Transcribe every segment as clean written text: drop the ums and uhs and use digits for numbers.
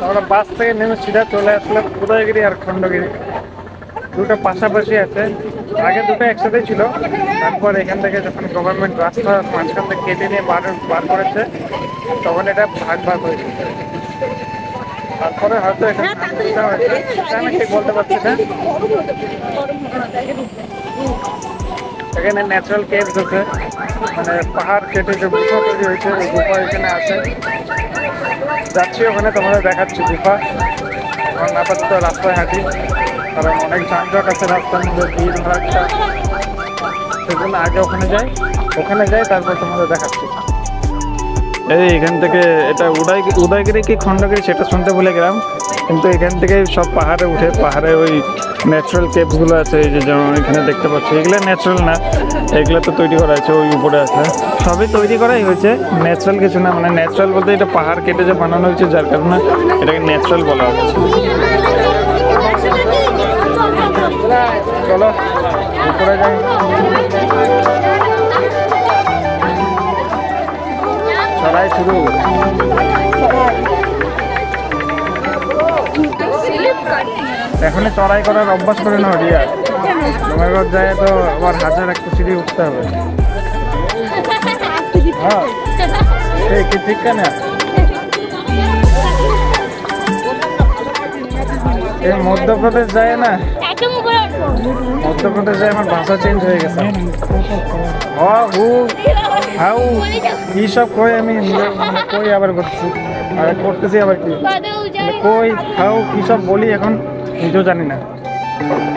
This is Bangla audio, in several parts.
আমরা বাস থেকে নেমে সিধা চলে আসলাম উদয়গিরি আর খণ্ডগিরি, দুটো পাশাপাশি আছে। আগে দুটো একসাথে ছিল, তারপর এখান থেকে যখন গভর্নমেন্ট রাস্তা মাঝখান থেকে কেটে নিয়ে বার করেছে তখন এটা ভাগ ভাগ হয়েছে। তারপরে হয়তো এখানে হয়েছে সেটা আমি ঠিক বলতে পারছি না। এখানে ন্যাচারাল কেভস আছে, মানে পাহাড় কেটে যে গুফা তৈরি হয়েছে ওই গুফা এখানে আছে। যাচ্ছি ওখানে, তোমাদের দেখাচ্ছি গুফা। এখন আপাতত রাস্তায় হাঁটি, কারণ অনেক যানজট আছে রাস্তার মধ্যে, ভিড় ভাড়টা, সেজন্য আগে ওখানে যাই তারপর তোমাদের দেখাচ্ছি। এই এখান থেকে এটা উদয়গিরি কি খণ্ডগিরি সেটা শুনতে ভুলে গেলাম, কিন্তু এখান থেকে সব পাহাড়ে উঠে পাহাড়ে ওই ন্যাচারাল কেভসগুলো আছে, এই যে যেমন এখানে দেখতে পাচ্ছি, এগুলো ন্যাচারাল না, এগুলো তো তৈরি করা আছে, ওই উপরে আছে, সবই তৈরি করাই হয়েছে, ন্যাচারাল কিছু না। মানে ন্যাচারাল বলতে এটা পাহাড় কেটে যে বানানো হয়েছে, যার কারণে এটাকে ন্যাচারাল বলা হচ্ছে। চলো উপরে যাই। চড়াই শুরু। এখনই চড়াই করার অভ্যাস করে নাও রিয়া, তোমার ঘর যায় তো আবার হাজার একটা সিঁড়ি উঠতে হবে। হ্যাঁ ঠিক কেনা এই মধ্যপ্রদেশ যায় না, মধ্যপ্রদেশ যায় আমার ভাষা চেঞ্জ হয়ে গেছে। হাউ কি সব কই আমি কই আবার করতেছি আবার কি কই হাউ কি সব বলি এখন নিজেও জানি না।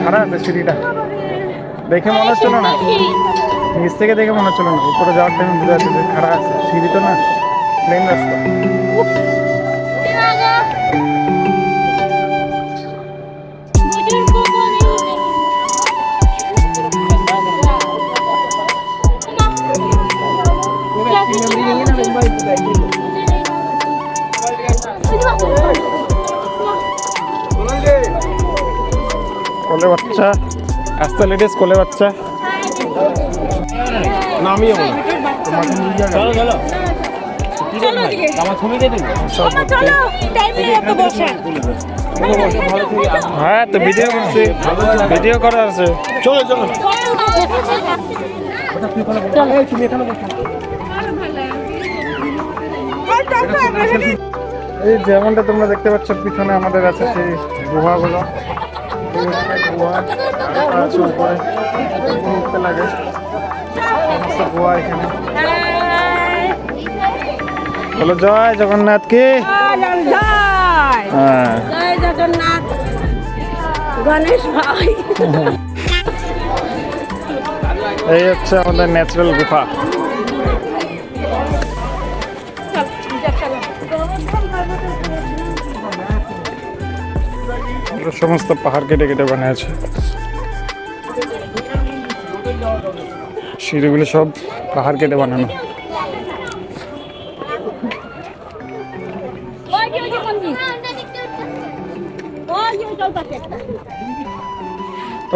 খারাপ আছে সিঁড়িটা, দেখে মনে হচ্ছিল না, নিচ থেকে দেখে মনে হচ্ছিল না, উপরে যাওয়ার টাইমে বুঝে যাচ্ছে যে খারাপ আছে। সিঁড়ি তো না, প্লেন রাস্তা। কোলে বাচ্চা, আস্তে লেডিস কোলে বাচ্চা। হ্যাঁ তো ভিডিও করছি, ভিডিও করা আছে। চলো চলো এই যেমনটা তোমরা দেখতে পাচ্ছ পিছনে আমাদের আছে সেই গুহাগুলো, গুহা আছে উপরে উঠতে লাগে গুহা এখানে। বলো জয় জগন্নাথ কি, হ্যাঁ জয় জগন্নাথ গণেশ ভাই। এই হচ্ছে আমাদের ন্যাচারাল গুফা। সমস্ত পাহাড় কেটে কেটে বানিয়েছে, সিঁড়িগুলো সব পাহাড় কেটে বানানো।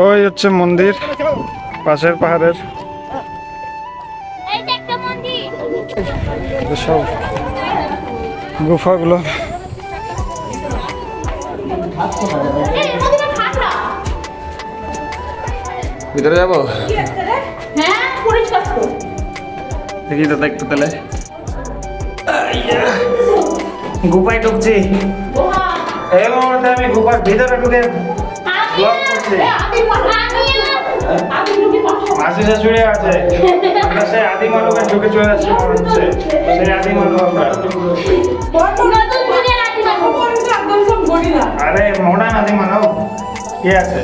ওই হচ্ছে মন্দির পাশের পাহাড়ের, সব গুফাগুলো। ভিতরে যাবো, দেখি দাদা একটু তাহলে গুফায় ঢুকছি। এই মুহূর্তে আমি গুফার ভিতরে ঢুকে ব্লগ করছি। মাসি শাশুড়ি আছে, আমরা সেই আদি মানবের ঢুকে চলে আসছি মনে হচ্ছে, সেই আদি মানব আমরা। আরে মডার্ন আদি মানব কি আছে,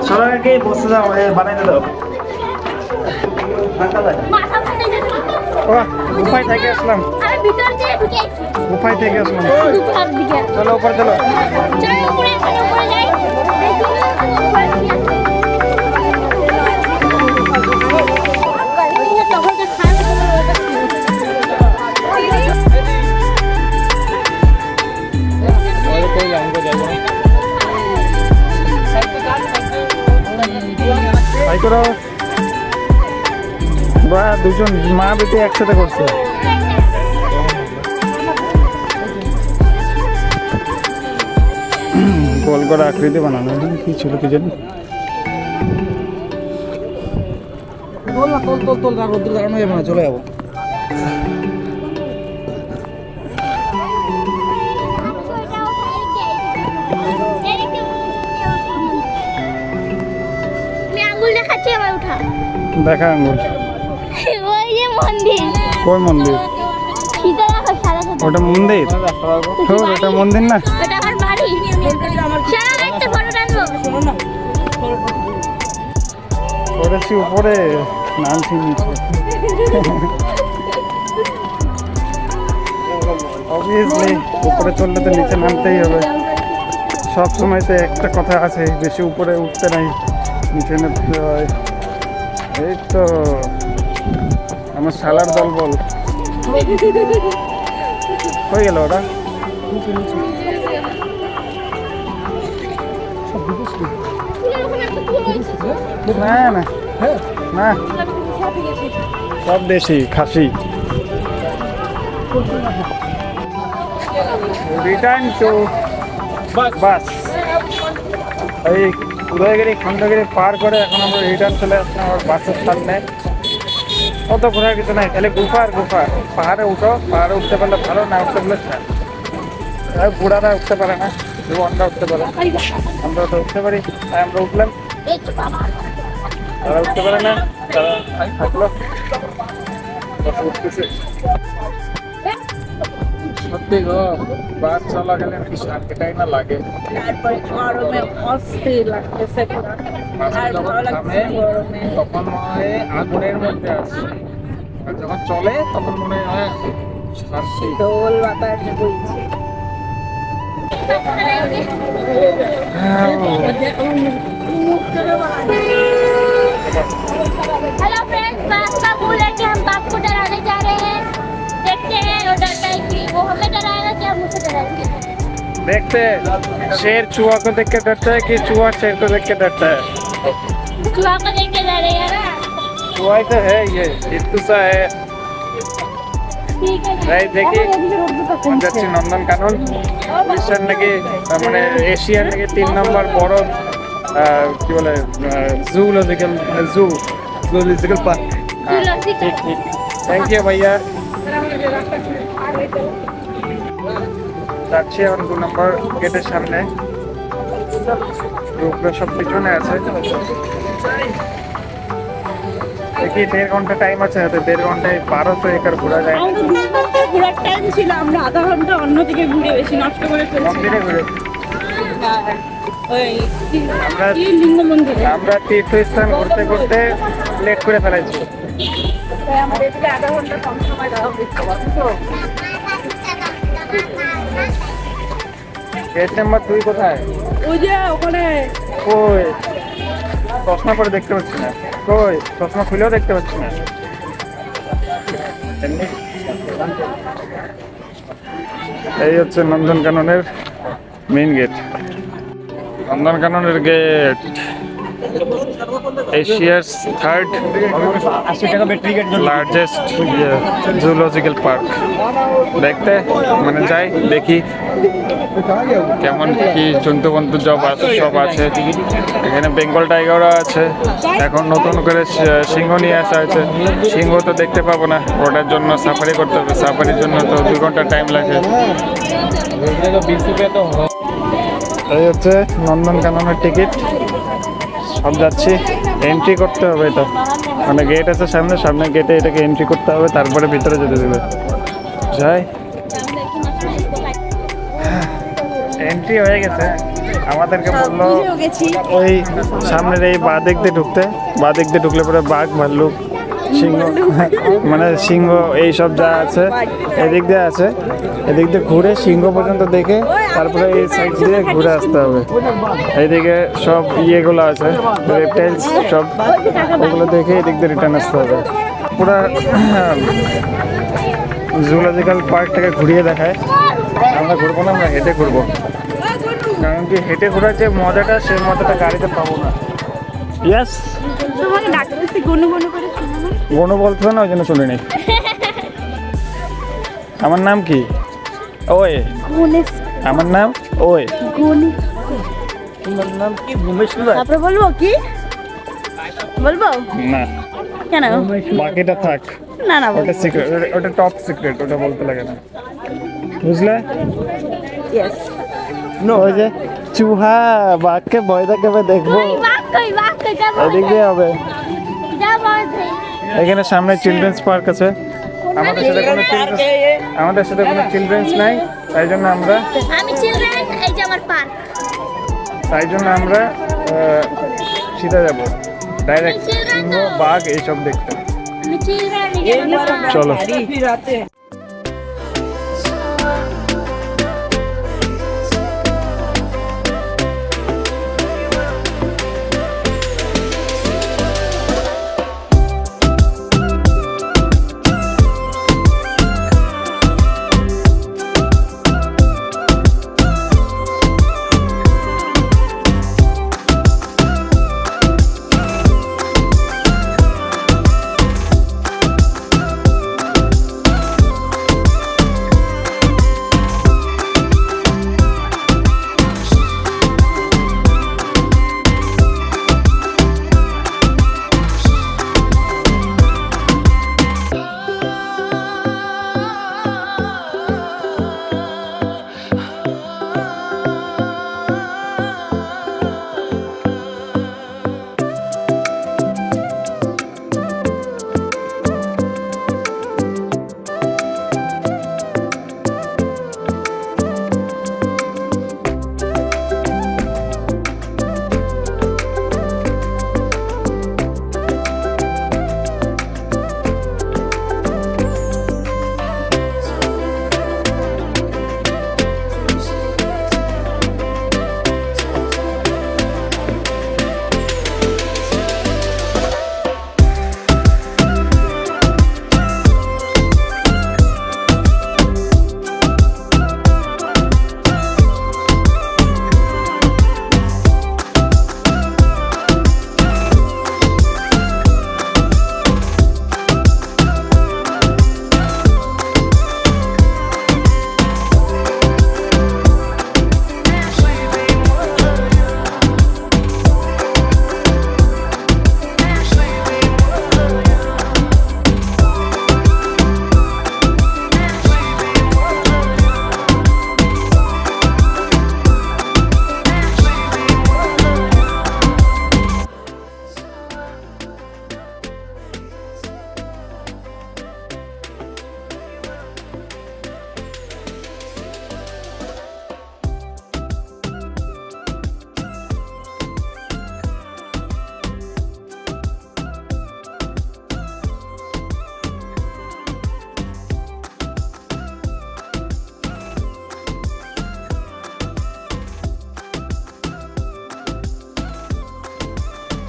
সবাইকে বসে যাও, বানাইতে দাও। গুফায় থেকে আসলাম, গুফায় থেকে আসলাম। চলো উপরে চলো। বা দুজন মা বেটি একসাথে করছে। করা আকৃতি বানানো, কি ছিল কি জানি। তোল না, তোল তোল তোল, আর রোদ্দুর দাঁড়ানো যাবে না, চলে যাবো। আমি আঙ্গুল দেখাচ্ছি, আমার উঠা দেখা আঙ্গুল। ওই যে মন্দির, কই মন্দির? সীতা রাখো সারা সাথে। ওটা মন্দির? তোর ওটা মন্দির না? ওটা আমার বাড়ি। সারা একটা ফটো টানবো। করেছি উপরে, নামছি নিচে। অবভিয়াসলি উপরে চললে তো নিচে নামতেই হবে। সব সময় তো একটা কথা আছে, বেশি উপরে উঠতে নাই, নিচে নামতে হয়। এই তো আমার শালার দল বল হয়ে গেল ওরা। না না না, সব দেশি খাসি। রিটার্ন টু বাস। এই উদয়গিরি খণ্ডগিরি পার করে এখন আমরা রিটার্ন চলে আসলাম আমার বাসের সামনে। অত ঘোরার কিছু নাই, তাহলে গুফা আর গুফা। পাহাড়ে উঠো, পাহাড়ে উঠতে পারলে ভালো, না উঠতে পারলে বুড়ারা উঠতে পারে না, যুবনরা উঠতে পারে, আমরা তো উঠতে পারি, তাই আমরা উঠলাম। তারা উঠতে পারে না, তারা থাকলো। উঠতেছে সত্যি গো, বাস চলাকালে কি শান্তিটাই না লাগে। তারপরে গরমে অস্থির লাগতেছে পুরো। আর ভালো লাগছে গরমে। তখন মনে হয় আগুনের মধ্যে আসছে, আর যখন চলে তখন মনে হয় শান্তি। দোল বাতাস বইছে। हेलो फ्रेंड्स, बात का भूल है कि हम बाप को डराने जा रहे हैं। देखते हैं वो डरता है कि वो हमें डराएगा कि हम उसे डराएंगे। देखते हैं, शेर चूहा को देख के डरता है कि चूहा शेर को देख के डरता है? चूहा को देख के डरे है ना। चूहा ही तो है, ये इत्तुसा है। ठीक है রাই দেখি যাচ্ছি নন্দনকানন। বিশ্বের নাকি মানে এশিয়ার নাকি 3 নম্বর বড় কি বলে জুলজিক্যাল পার্ক। ঠিক ঠিক, থ্যাংক ইউ ভাইয়া। যাচ্ছি এখন 2 নম্বর গেটের সামনে। গ্রুপগুলো সব পিছনে আছে। দেখি 1.5 ঘন্টা টাইম আছে, হয়তো 1.5 ঘন্টায় 1200 একর ঘোরা যায়। আমাদের 2 ঘন্টা ঘোরার টাইম ছিল, আমরা আধা ঘন্টা অন্যদিকে ঘুরে বেশি নষ্ট করে ফেলছি। মন্দিরে ঘুরে ওই আমরা- লিঙ্গ মন্দিরে। আমরা তীর্থস্থান ঘুরতে ঘুরতে লেট করে ফেলেছি। তাই আমাদের এদিকে আধা ঘন্টা কম সময় দেওয়া হয়েছে। গেট নাম্বার 2 কোথায়? ওই যে ওখানে কই চশমা পরে দেখতে পাচ্ছি না, কই চশমা খুলেও দেখতে পাচ্ছি না। এমনি এই হচ্ছে নন্দনকাননের মেইন গেট। নন্দনকাননের গেট এশিয়ার 3rd লার্জেস্ট জুলজিক্যাল পার্ক। দেখতে মানে যাই, দেখি কেমন কি জন্তু বন্তু সব আছে। এখানে বেঙ্গল টাইগারও আছে। এখন নতুন করে সিংহ নিয়ে আসা হয়েছে। সিংহ তো দেখতে পাবো না, ওটার জন্য সাফারি করতে হবে। সাফারির জন্য তো 2 ঘন্টা টাইম লাগে। এই হচ্ছে নন্দনকাননের টিকিট। সব যাচ্ছি, এন্ট্রি করতে হবে। এটা মানে গেট আছে সামনে, সামনে গেটে এটাকে এন্ট্রি করতে হবে, তারপরে ভিতরে যেতে দেবে। যাই, এন্ট্রি হয়ে গেছে। আমাদেরকে বললো বুঝেও গেছি। ওই সামনের এই বাঁ দিক দিয়ে ঢুকতে, বাঁ দিক দিয়ে ঢুকলে পরে বাঘ, ভাল্লুক, সিংহ মানে সিংহ এই সব যা আছে এদিক দিয়ে আছে। এদিক দিয়ে ঘুরে সিংহ পর্যন্ত দেখে তারপরে এই সাইড দিয়ে ঘুরে আসতে হবে। এইদিকে সব ইয়েগুলো আছে, রেপটাইলস সব, ওগুলো দেখে এদিক দিয়ে রিটার্ন আসতে হবে। পুরো জুলজিক্যাল পার্কটাকে ঘুরিয়ে দেখায়। আমরা ঘুরবো না, আমরা হেঁটে ঘুরবো। কারণ কি হেঁটে ঘোরার যে মজাটা, সেই মজাটা গাড়িতে পাবো না। ইয়াস, তোমাকে ডাকতেছি গুনু গুনু করে শোনাবো। গনু বলতো না, ওই জন্য শুনিনি। আমার নাম কি? ওয়ে। গুনেস আমার নাম ওয়ে। গুনি তোমার নাম কি ভূমেশ রায়? তারপরে বলবো কি বলবো না, কেন বাকিটা থাক। না না ওটা সিক্রেট, ওটা টপ সিক্রেট, ওটা বলতে লাগে না, বুঝলে? ইয়েস ওই যে চুহা বাঘকে ভয় দেখাবে, দেখবো বাঘ কই যাব এদিক দিয়ে হবে। যাব এখানে সামনে চিলড্রেন্স পার্ক আছে, আমাদের সাথে কোনো চিলড্রেন্স নাই, তাই জন্য আমরা আমি চিলড্রেন, এই যে আমার পার্ক। সিধা যাবো ডাইরেক্ট সিংহ বাঘ এইসব দেখতে। আমি চিলড্রেন, এই যে আমার পার্ক। চলো। রাতে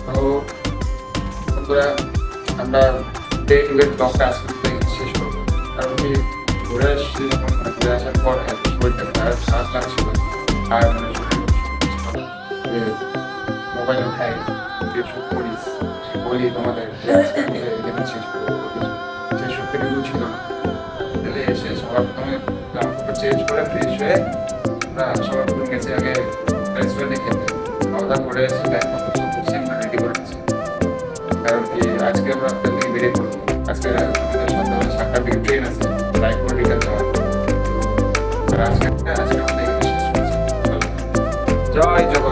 তো বন্ধুরা, আমরা ডে টু ডে ব্লগটা আজকে থেকে শেষ করবো। কারণ কি ঘুরে আসছি, যখন ঘুরে আসার পর এত শরীরটা খারাপ লাগছিল, আর মানে মোবাইল উঠাই কিছু করি, বলি তোমাদের এখানে শেষ করবো, সে শক্তিটুকু ছিল না। তাহলে এসে সবার প্রথমে কাপড় চেঞ্জ করে ফ্রেশ হয়ে আমরা সবার প্রথম গেছি আগে রেস্টুরেন্টে খেতে, খাওয়া দাওয়া করে এসে ব্যাগ পত্র সব গুছিয়ে আমরা রেডি করে দিচ্ছি। কারণ কি আজকে আমরা আপনার থেকে বেরিয়ে পড়বো, আজকে আমাদের সন্ধ্যাবেলা 7টার দিকে ট্রেন আছে, বাইক করে রিটার্ন যাওয়ার। আর আজকে আমাদের এখানে শেষ করছি। চলো, জয় জগন্নাথ।